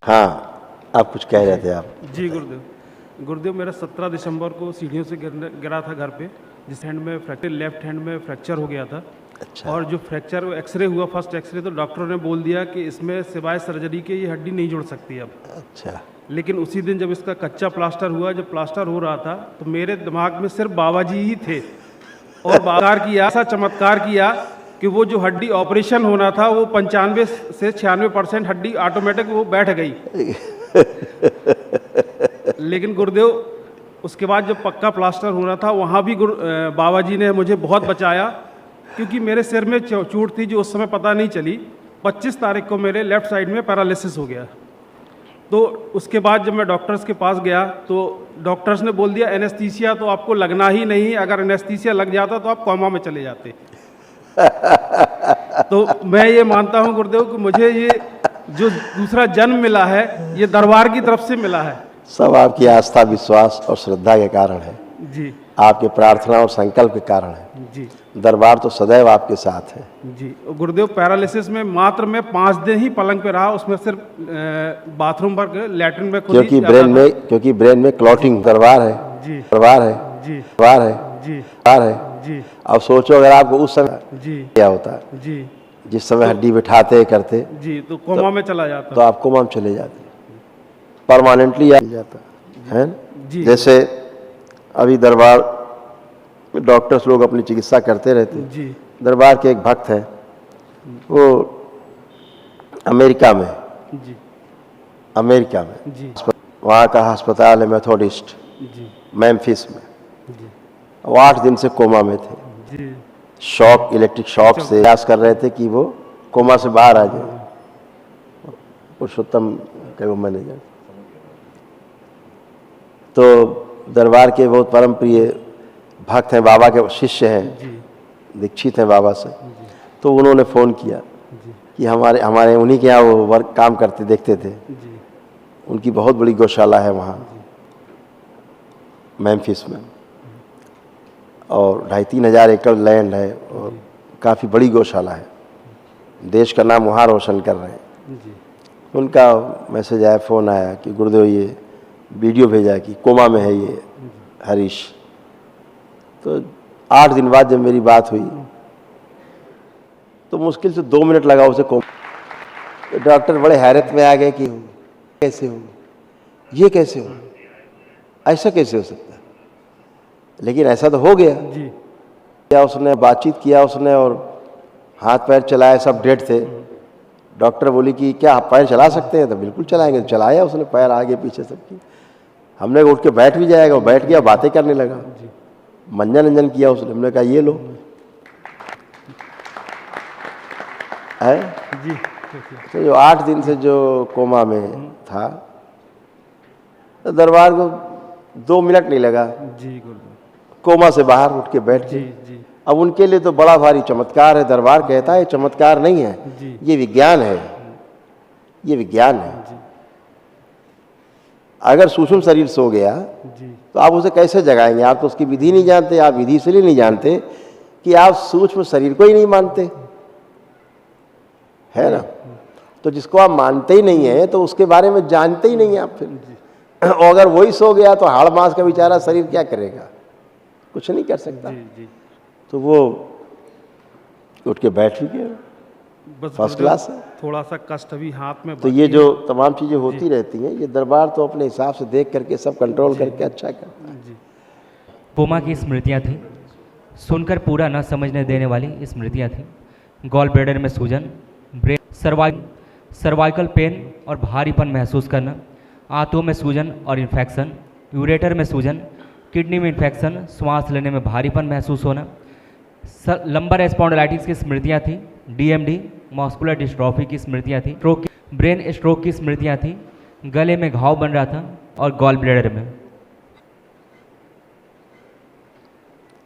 हाँ, आप कुछ कह रहे थे आप। जी गुरुदेव मेरा 17 दिसंबर को सीढ़ियों से गिरा था घर पे, जिस हैंड में फ्रैक्चर, लेफ्ट हैंड में फ्रैक्चर हो गया था। अच्छा। और जो फ्रैक्चर एक्सरे हुआ, फर्स्ट एक्सरे, तो डॉक्टरों ने बोल दिया कि इसमें सिवाय सर्जरी के ये हड्डी नहीं जुड़ सकती अब। अच्छा। लेकिन उसी दिन जब इसका कच्चा प्लास्टर हुआ, जब प्लास्टर हो रहा था, तो मेरे दिमाग में सिर्फ बाबा जी ही थे। और ऐसा चमत्कार किया कि वो जो हड्डी ऑपरेशन होना था, वो 95 से 96% हड्डी ऑटोमेटिक वो बैठ गई। लेकिन गुरुदेव उसके बाद जब पक्का प्लास्टर होना था, वहाँ भी बाबा जी ने मुझे बहुत बचाया, क्योंकि मेरे सिर में चोट थी जो उस समय पता नहीं चली। 25 तारीख को मेरे लेफ्ट साइड में पैरालिसिस हो गया। तो उसके बाद जब मैं डॉक्टर्स के पास गया, तो डॉक्टर्स ने बोल दिया एनेस्थीसिया तो आपको लगना ही नहीं, अगर एनेस्थीसिया लग जाता तो आप कोमा में चले जाते। तो मैं ये मानता हूँ गुरुदेव कि मुझे ये जो दूसरा जन्म मिला है, ये दरबार की तरफ से मिला है। सब आपकी आस्था, विश्वास और श्रद्धा के कारण है जी, आपके प्रार्थना और संकल्प के कारण है जी। दरबार तो सदैव आपके साथ है। जी गुरुदेव, पैरालिसिस में मात्र मैं 5 दिन ही पलंग पे रहा, उसमें सिर्फ बाथरूम पर, लैट्रिन में खुद क्योंकि ब्रेन में क्लॉटिंग। दरबार है जी, दरबार है जी, दरबार है जी, दरबार है। जी, अब सोचो अगर आपको उस समय जी, क्या होता, जी, जिस समय हड्डी बिठाते करते, जी, तो कोमा में चला जाता। तो आप कोमा में चले जाते, परमानेंटली आ जाता है जी। जैसे अभी दरबार डॉक्टर्स लोग अपनी चिकित्सा करते रहते हैं। जी, दरबार के एक भक्त हैं, वो अमेरिका में जी, जी, जी, वहाँ का अस्पताल है मेथोडिस्ट, जी, मेम्फिस में। जी, वो 8 दिन से कोमा में थे। जी, शॉक, इलेक्ट्रिक शॉक से प्रयास कर रहे थे कि वो कोमा से बाहर आ जाए। पुरुषोत्तम के वो मैनेजर, तो दरबार के बहुत परम प्रिय भक्त हैं, बाबा के शिष्य हैं, जी, दीक्षित हैं बाबा से। तो उन्होंने फ़ोन किया कि हमारे उन्हीं के यहाँ वो वर्क काम करते देखते थे। जी, उनकी बहुत बड़ी गौशाला है वहाँ मेम्फिस में, और 2,500-3 हज़ार एकड़ लैंड है, और काफ़ी बड़ी गौशाला है। देश का नाम वहाँ रोशन कर रहे हैं। जी, उनका मैसेज आया, फ़ोन आया कि गुरुदेव ये वीडियो भेजा कि कोमा में है ये हरीश। तो 8 दिन बाद जब मेरी बात हुई, तो मुश्किल से 2 मिनट लगा उसे कोमा। तो डॉक्टर बड़े हैरत में आ गए कि कैसे होगा, ये कैसे होगा, ऐसा कैसे हो सकता है, लेकिन ऐसा तो हो गया। जी, क्या उसने बातचीत किया उसने, और हाथ पैर चलाए, सब डेड थे। डॉक्टर बोली कि क्या आप पैर चला सकते हैं, तो बिल्कुल चलाएंगे। तो चलाया उसने, पैर आगे पीछे सबकी। हमने उठ के बैठ भी जाएगा, वो बैठ गया, बातें करने लगा, मंजन अंजन किया उसने। हमने कहा ये लो है। जी, तो जो 8 दिन से जो कोमा में था, तो दरबार को 2 मिनट नहीं लगा, जी गुरुदेव, कोमा से बाहर उठ के बैठ जी, गए। जी, अब उनके लिए तो बड़ा भारी चमत्कार है। दरबार कहता है चमत्कार नहीं है, जी, ये विज्ञान है, ये विज्ञान है। जी, अगर सूक्ष्म शरीर सो गया जी, तो आप उसे कैसे जगाएंगे? आप तो उसकी विधि नहीं जानते। आप विधि इसलिए नहीं जानते कि आप सूक्ष्म शरीर को ही नहीं मानते, है ना। तो जिसको आप मानते ही नहीं है, तो उसके बारे में जानते ही नहीं है आप फिर। और अगर वही सो गया तो हाड़ मांस का बेचारा शरीर क्या करेगा? कुछ नहीं कर सकता। जी, जी। तो वो उठ के बैठ भी गया, बस फर्स्ट गुरुदेव, क्लास है। थोड़ा सा कष्ट अभी हाथ में तो ये जो तमाम चीज़ें होती रहती हैं, ये दरबार तो अपने हिसाब से देख करके सब कंट्रोल करके अच्छा करता है। जी, कोमा की स्मृतियाँ थी, सुनकर पूरा न समझने देने वाली स्मृतियाँ थी। गॉल ब्लैडर में सूजन, ब्रेन, सर्वाइकल पेन और भारीपन महसूस करना, आंतों में सूजन और इन्फेक्शन, यूरेटर में सूजन, किडनी में इन्फेक्शन, श्वास लेने में भारीपन महसूस होना, लंबर स्पॉन्डिलाइटिस की स्मृतियाँ थी, डीएमडी, मस्कुलर डिस्ट्रॉफी की स्मृतियाँ थी, ब्रेन स्ट्रोक की स्मृतियाँ थी, गले में घाव बन रहा था, और गॉल ब्लैडर में।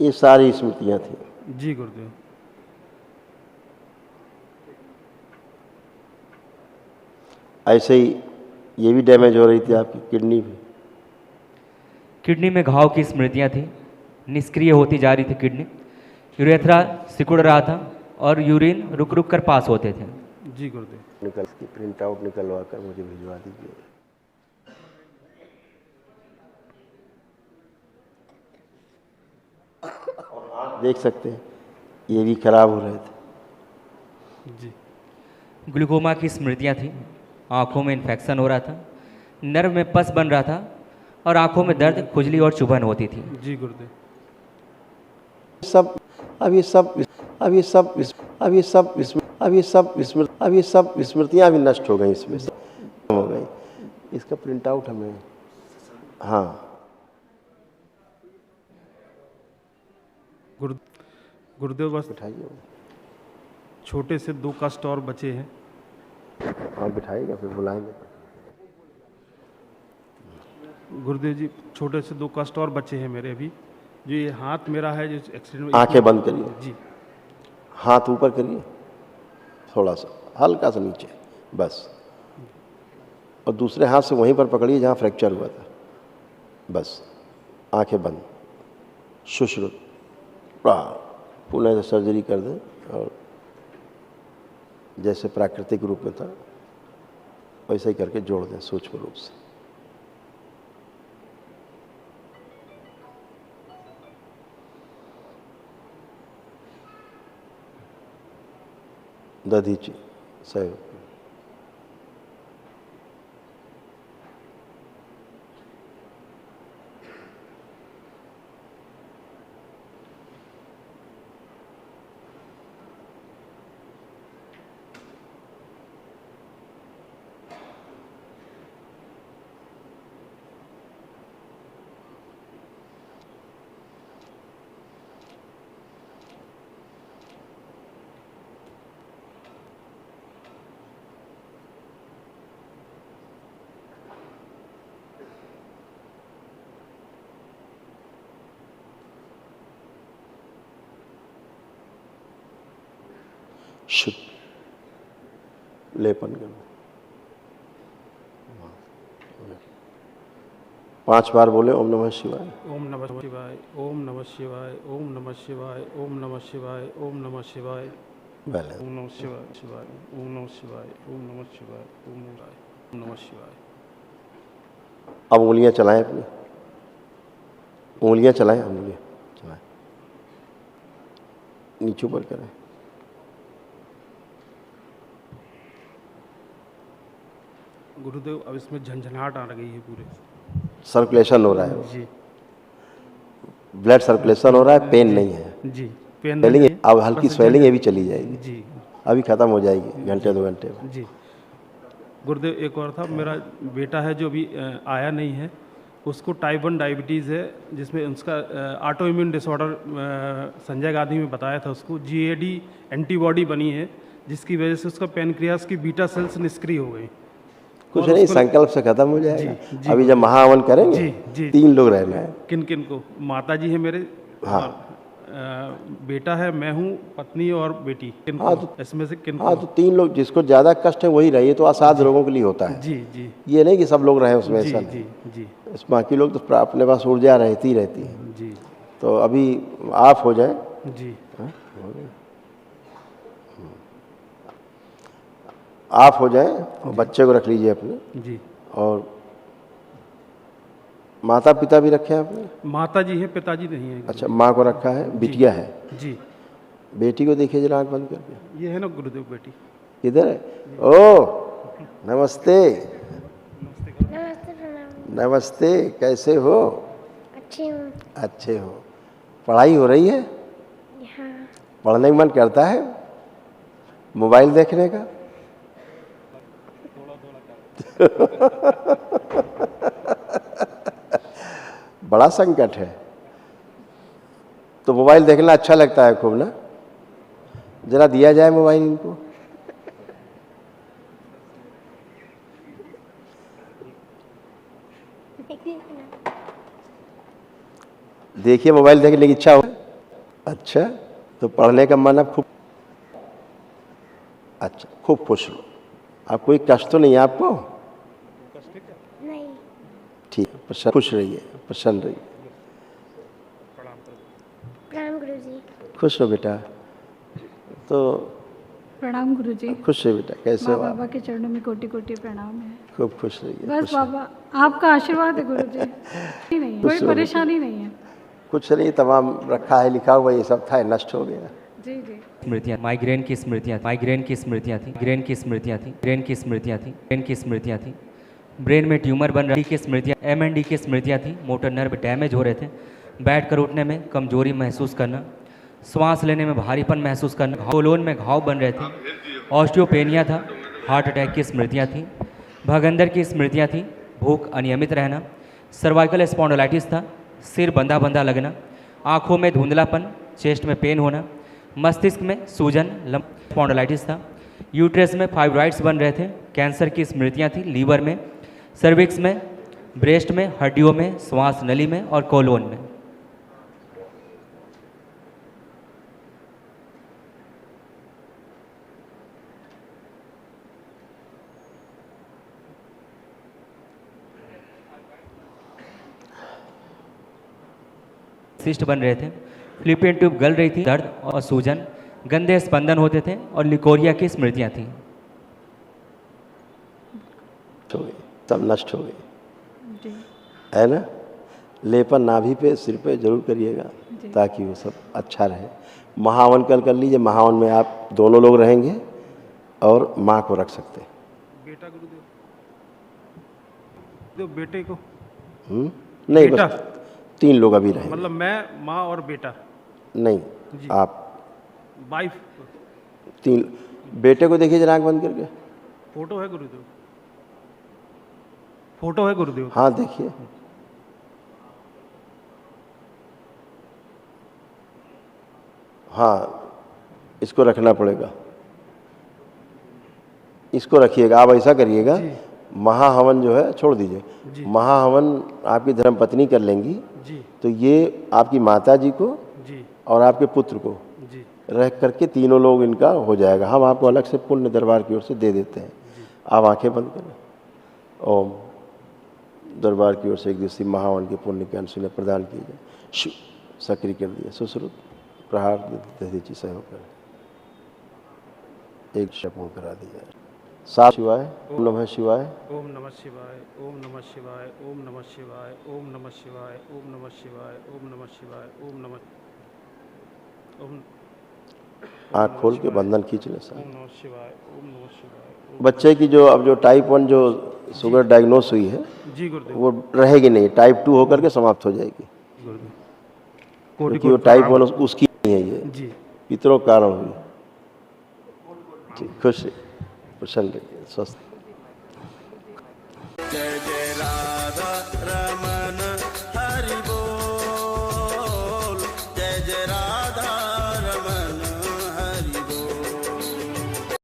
ये सारी स्मृतियाँ थी। जी गुरुदेव, ऐसे ही ये भी डैमेज हो रही थी आपकी किडनी भी। किडनी में घाव की स्मृतियाँ थी, निष्क्रिय होती जा रही थी किडनी, यूरेथ्रा सिकुड़ रहा था और यूरिन रुक रुक कर पास होते थे। जी गुरुदेव। निकल की प्रिंट आउट निकलवा कर मुझे भिजवा दीजिए। देख सकते हैं ये भी खराब हो रहे थे। जी ग्लूकोमा की स्मृतियाँ थी, आँखों में इन्फेक्शन हो रहा था, नर्व में पस बन रहा था और आँखों में दर्द, खुजली और चुभन होती थी। जी गुरुदेव। सब अभी सब अभी सब अभी सब अभी सब स्मृतियाँ भी नष्ट हो गई, इसमें से हो गई। इसका प्रिंट आउट हमें, हाँ गुरुदेव बस बिठाइए। छोटे से 2 कष्ट और बचे हैं। हाँ बिठाइएगा, फिर बुलाएंगे। गुरुदेव जी छोटे से 2 कष्ट और बचे हैं मेरे अभी। जो ये हाथ मेरा है जो एक्सीडेंट में, आंखें बंद करिए, जी हाथ ऊपर करिए, थोड़ा सा हल्का सा नीचे, बस। और दूसरे हाथ से वहीं पर पकड़िए जहाँ फ्रैक्चर हुआ था, बस। आंखें बंद, सुश्रुत, पुनः से सर्जरी कर दें और जैसे प्राकृतिक रूप में था वैसे ही करके जोड़ दें सूक्ष्म रूप से। दधीची सही। शुद्ध लेपन करना। 5 बार बोले ओम नमः शिवाय। ओम नमः शिवाय, ओम नमः शिवाय, ओम नमः शिवाय, ओम नमः शिवाय, ओम नमः शिवाय, पहले ओम नमः शिवाय शिवाय, ओम नमः शिवाय, ओम नमः शिवाय, ओम नमः शिवाय। अब उंगलियां चलाएं अपनी, उंगलियां चलाएं, उंगलियां चलाएं, नीचे ऊपर करें। गुरुदेव अब इसमें झंझनाहट आ गई है पूरे। सर्कुलेशन हो रहा है, जी ब्लड सर्कुलेशन हो रहा है, पेन नहीं है। जी पेन स्वेलिंग, नहीं है, अब हल्की बस स्वेलिंग ये भी चली जाएगी, जी अभी खत्म हो जाएगी घंटे 2 घंटे में। जी। गुरुदेव एक और था, मेरा बेटा है जो अभी आया नहीं है, उसको टाइप 1 डायबिटीज़ है, जिसमें उसका auto immune disorder Sanjay Gandhi में बताया था उसको। GAD एंटीबॉडी बनी है जिसकी वजह से उसका पैनक्रियास की बीटा सेल्स निष्क्रिय हो गई। कुछ और नहीं, उसको- संकल्प से खत्म हो जाएगा। जी, अभी जब महाहवन करेंगे जी, जी। 3 लोग रहना है। किन किन को? माता जी है मेरे, हाँ। और बेटा है, मैं हूँ, पत्नी और बेटी। किन हाँ, को? इसमें से किन हाँ को? तो 3 लोग, जिसको ज़्यादा कष्ट है वही रहिए, तो असाध्य रोगों के लिए होता है। जी जी ये नहीं कि सब लोग रहे उसमें, जी ऐसा जी नहीं। जी बाकी लोग तो अपने पास ऊर्जा रहती रहती है। जी तो अभी ऑफ हो जाए, जी ऑफ हो जाए, और बच्चे को रख लीजिए अपने, जी। और माता पिता भी रखे हैं आपने? माता जी है, पिताजी नहीं है। अच्छा, माँ को रखा है, बिटिया है। जी बेटी को देखिए जरा आँख बंद करके। ये है ना गुरुदेव बेटी। किधर है? ओ नमस्ते। नमस्ते प्रणाम। नमस्ते, कैसे हो? अच्छी हूँ। अच्छे हो। पढ़ाई हो रही है? हाँ। पढ़ने का मन करता है? मोबाइल देखने का? बड़ा संकट है। तो मोबाइल देखना अच्छा लगता है खूब ना? जरा दिया जाए मोबाइल इनको। देखिए, मोबाइल देखने की इच्छा हो। अच्छा, तो पढ़ने का मन अब खूब, अच्छा खूब खुश लो। अब कोई कष्ट तो नहीं है आपको? नहीं। ठीक है, प्रसन्न, खुश रहिए, प्रसन्न रहिए। प्रणाम गुरुजी। खुश हो बेटा। तो प्रणाम गुरुजी। खुश है बेटा, कैसे माँ हो आप? बाबा के चरणों में कोटि कोटि प्रणाम है। खूब खुश रहिए। बस खुश बाबा आपका आशीर्वाद है गुरुजी। नहीं, कोई रहो। परेशानी नहीं है। कुछ नहीं, तमाम रखा है, लिखा हुआ ये सब था, नष्ट हो गया। जी जी। स्मृतियाँ, माइग्रेन की स्मृतियाँ, माइग्रेन की स्मृतियाँ थी, ग्रेन की स्मृतियाँ थी, ब्रेन की स्मृतियाँ थी, ब्रेन की स्मृतियाँ थी, ब्रेन में ट्यूमर बन रही की स्मृतियाँ, MND की स्मृतियाँ थी, मोटर नर्व डैमेज हो रहे थे, बैठकर उठने में कमजोरी महसूस करना, श्वास लेने में भारीपन महसूस करना, कोलोन में घाव बन रहे थे, ऑस्टियोपेनिया था, हार्ट अटैक की स्मृतियाँ थी, भगंदर की स्मृतियाँ थी, भूख अनियमित रहना, सर्वाइकल स्पॉन्डिलाइटिस था, सिर बंधा बंधा लगना, आँखों में धुंधलापन, चेस्ट में पेन होना, मस्तिष्क में सूजन, स्पॉन्डिलाइटिस था, यूट्रस में फाइब्रॉइड्स बन रहे थे, कैंसर की स्मृतियाँ थी, लीवर में, सर्विक्स में, ब्रेस्ट में, हड्डियों में, श्वास नली में और कोलोन में। सिस्ट बन रहे थे, फ्लिपियन ट्यूब गल रही थी, दर्द और सूजन, गंदे स्पंदन होते थे और लिकोरिया की स्मृतियाँ थी। हो गई, सब नष्ट हो गई, जी है ना। लेपन नाभि पे, सिर पे जरूर करिएगा ताकि वो सब अच्छा रहे। महावन कल कर लीजिए, महावन में आप दोनों लोग रहेंगे और माँ को रख सकते हैं। बेटा गुरुदेव, दो बेटे को, नहीं, बेटा? बस 3 लोग अभी रहेंगे। मतलब मैं, माँ और बेटा? नहीं, जी। आप वाइफ? 3। बेटे को देखिए जरा आँख बंद करके। फोटो है गुरुदेव? फोटो है गुरुदेव? हाँ देखिए, हाँ इसको रखना पड़ेगा, इसको रखिएगा। आप ऐसा करिएगा, महाहवन जो है छोड़ दीजिए, महाहवन आपकी धर्मपत्नी कर लेंगी, जी तो ये आपकी माता जी को जी और आपके पुत्र को जी रह करके 3 लोग इनका हो जाएगा। हम आपको अलग से पुण्य दरबार की ओर से दे देते हैं। आप आंखें बंद करें। ओम दरबार की ओर से 1 दिवसीय महावन के पुण्य के अंश में प्रदान किए जाए। शिव सक्रिय कर दिया, सुश्रुत प्रहार दे दीजिए, सहयोग करें, एक शपूर्ण करा दिया। 7 शिवाय, ओम नमः शिवाय, ओम नमः शिवाय, ओम नमः शिवाय, ओम नमः शिवाय, ओम नमः शिवाय, ओम नमः शिवाय, ओम नमः शिवाय, ओम नमः, ओम आँख खोल के बंधन खींच ले सर। ओम नमः शिवाय, ओम नमः शिवाय। बच्चे की जो अब जो टाइप 1 जो शुगर डायग्नोस हुई है, जी गुरुदेव। वो रहेगी नहीं, टाइप 2 होकर के समाप्त हो जाएगी, गुरुदेव क्योंकि वो टाइप 1 उसकी नहीं है, ये जी पितरों के कारण हुई। ठीक, खुश रहिए, प्रसन्न रहिए, स्वस्थ।